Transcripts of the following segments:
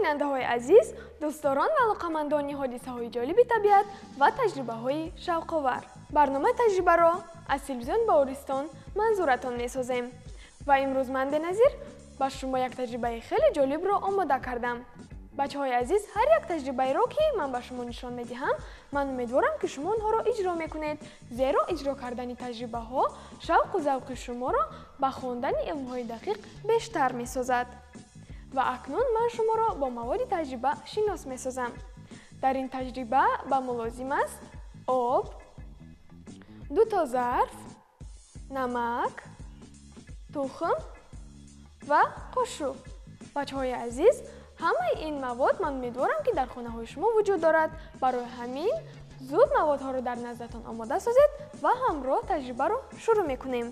бинандаҳои азиз, дӯстдорон ва алоқамандони ҳодисаҳои ҷолиби табиат ва таҷрибаҳои шавқовар. Барномаи таҷрибаро аз телевизиони Баҳористон манзуратон месозем. Ва имрӯз ман Беназир ба шумо як таҷрибаи хеле ҷолибро омода кардам. бачаҳои азиз, ҳар як таҷрибаеро ки ман ба шумо нишон медиҳам, ман умедворам ки шумо онҳоро иҷро мекунед, зеро иҷро кардани таҷрибаҳо шавқу завқи шуморо ба хондани илмҳои дақиқ бештар месозад. ва акнун ман шуморо бо маводи таҷриба шинос месозам. дар ин таҷриба ба мо лозим аст об, 2 зарф, намак, тухм ва қошуқ. бачаҳои азиз, ҳамаи ин мавод ман умедворам ки дар хонаҳои шумо вуҷуд дорад. барои ҳамин зуд маводҳоро дар наздатон омода созед ва ҳамроҳ таҷрибаро шурӯъ мекунем.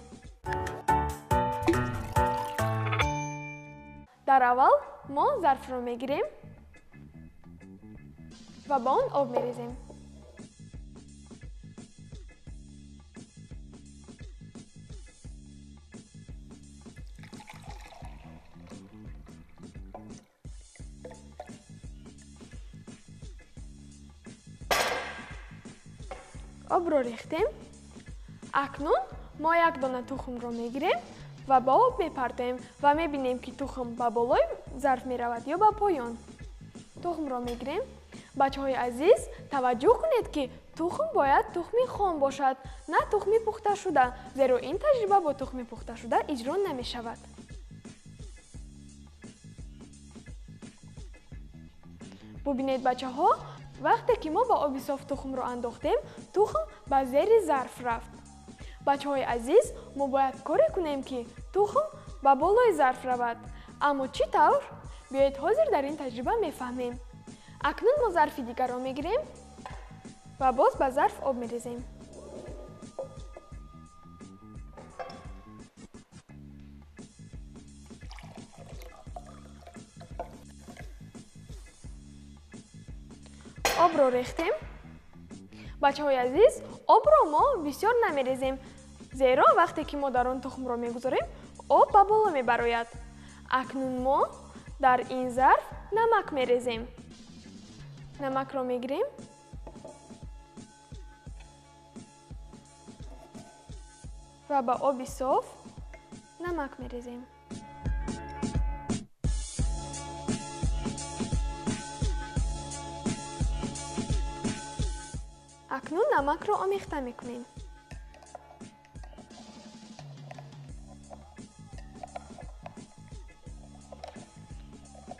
дар аввал мо зарфро мегирем ва ба он об мерезем. обро рехтем. акнун мо як дона тухмро мегирем ва ба об мепартоем ва мебинем ки тухм ба болои зарф меравад ё ба поён. тухмро мегирем. бачаҳои азиз, таваҷҷӯҳ кунед ки тухм бояд тухми хом бошад, на тухми пухташуда, зеро ин таҷриба бо тухми пухташуда иҷро намешавад. бубинед бачаҳо, вақте ки мо ба оби соф тухмро андохтем, тухм ба зери зарф рафт. бачаҳои азиз, мо бояд коре кунем ки тухм ба болои зарф равад. аммо чӣ тавр? биёед ҳозир дар ин таҷриба мефаҳмем. акнун мо зарфи дигарро мегирем ва боз ба зарф об мерезем. обро рехтем. бачаҳои азиз, обро мо бисёр намерезем, зеро вақте ки мо дар он тухмро мегузорем, об ба боло мебарояд. акнун мо дар ин зарф намак мерезем. намакро мегирем ва ба оби соф намак мерезем. акнун намакро омехта мекунем.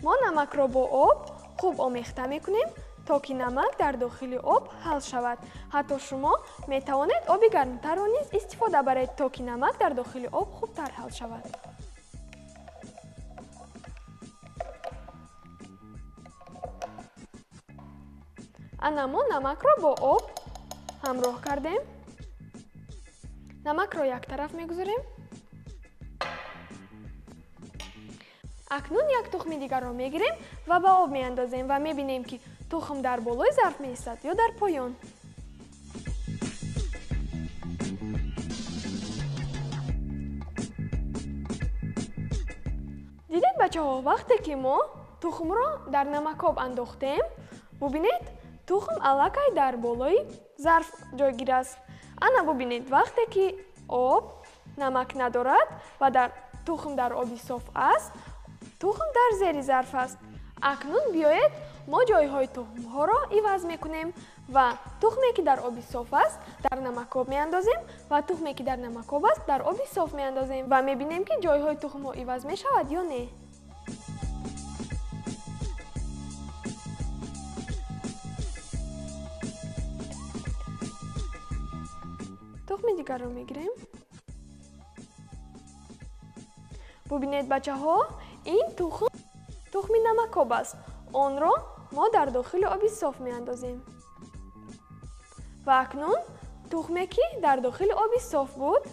мо намакро бо об хуб омехта мекунем, то ки намак дар дохили об ҳал шавад. ҳатто шумо метавонед оби гармтарро низ истифода баред, то ки намак дар дохили об хубтар ҳал шавад. ана мо намакро бо об ҳамроҳ кардем. намакро як тараф мегузорем. акнун як тухми дигарро мегирем ва ба об меандозем ва мебинем ки тухм дар болои зарф меистад ё дар поён. дидед бачаҳо, вақте ки мо тухмро дар намакоб андохтем, бубинед тухм аллакай дар болои зарф ҷойгир аст. ана бубинед, вақте ки об намак надорад ва тухм дар оби соф аст, тухм дар зери зарф аст. акнун биёед мо ҷойҳои тухмҳоро иваз мекунем ва тухме ки дар оби соф аст дар намакоб меандозем ва тухме ки дар намакоб аст дар оби соф меандозем ва мебинем ки ҷойҳои тухмҳо иваз мешавад ё не. тухми дигарро мегирем. бубинед бачаҳо, ин тухми намакоб аст. онро мо дар дохили оби соф меандозем. ва акнун тухме ки дар дохили оби соф буд,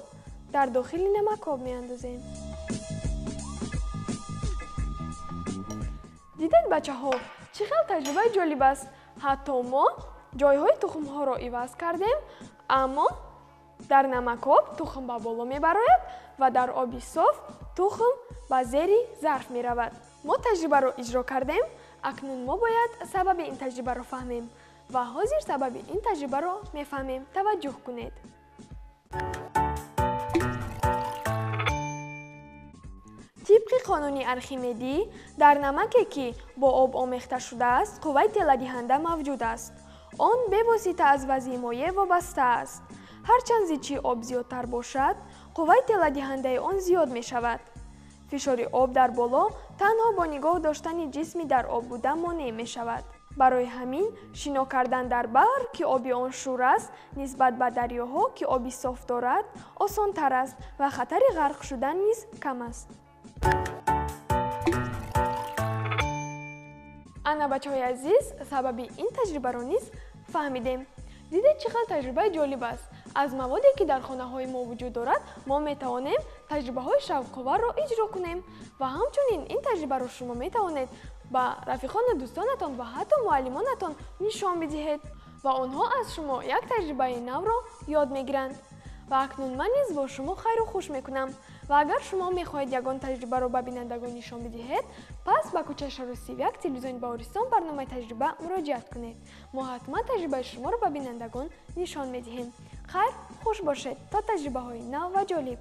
дар дохили намакоб меандозем. дидед бачаҳо, чӣ хел таҷрибаи ҷолиб аст. ҳатто мо ҷойҳои тухмҳоро иваз кардем, аммо дар намакоб тухм ба боло мебарояд ва дар оби соф тухм ба зери зарф меравад. мо таҷрибаро иҷро кардем, акнун мо бояд сабаби ин таҷрибаро фаҳмем ва ҳозир сабаби ин таҷрибаро мефаҳмем. Таваҷҷӯҳ кунед. тибқи қонуни Архимедӣ, дар намаке ки бо об омехта шудааст, қувваи теладиҳанда мавҷуд аст. Он бевосита аз вазъи моеъ вобаста аст. ҳарчанд зичи об зиёдтар бошад, қувваи теладиҳандаи он зиёд мешавад. фишори об дар боло танҳо бо нигоҳ доштани ҷисми дар об буда монеъ мешавад. барои ҳамин шино кардан дар баҳр, ки оби он шӯр аст, нисбат ба дарёҳо, ки оби соф дорад, осонтар аст ва хатари ғарқ шудан низ кам аст. ана бачаҳои азиз, сабаби ин таҷрибаро низ фаҳмидем. дидед чӣ хел таҷрибаи ҷолиб аст. аз маводе ки дар хонаҳои мо вуҷуд дорад, мо метавонем таҷрибаҳои шавқоварро иҷро кунем ва ҳамчунин ин таҷрибаро шумо метавонед ба рафиқону дӯстонатон ва ҳатто муаллимонатон нишон бидиҳед ва онҳо аз шумо як таҷрибаи навро ёд мегиранд. ва акнун ман низ бо шумо хайру хуш мекунам ва агар шумо мехоҳед ягон таҷрибаро ба бинандагон нишон бидиҳед, пас ба кӯчаи Шаҳру 31 телевизиони Баҳористон барномаи таҷриба муроҷиат кунед. мо ҳатман таҷрибаи шуморо ба бинандагон нишон медиҳем. хайр, хуш бошед то таҷрибаҳои нав ва ҷолиб.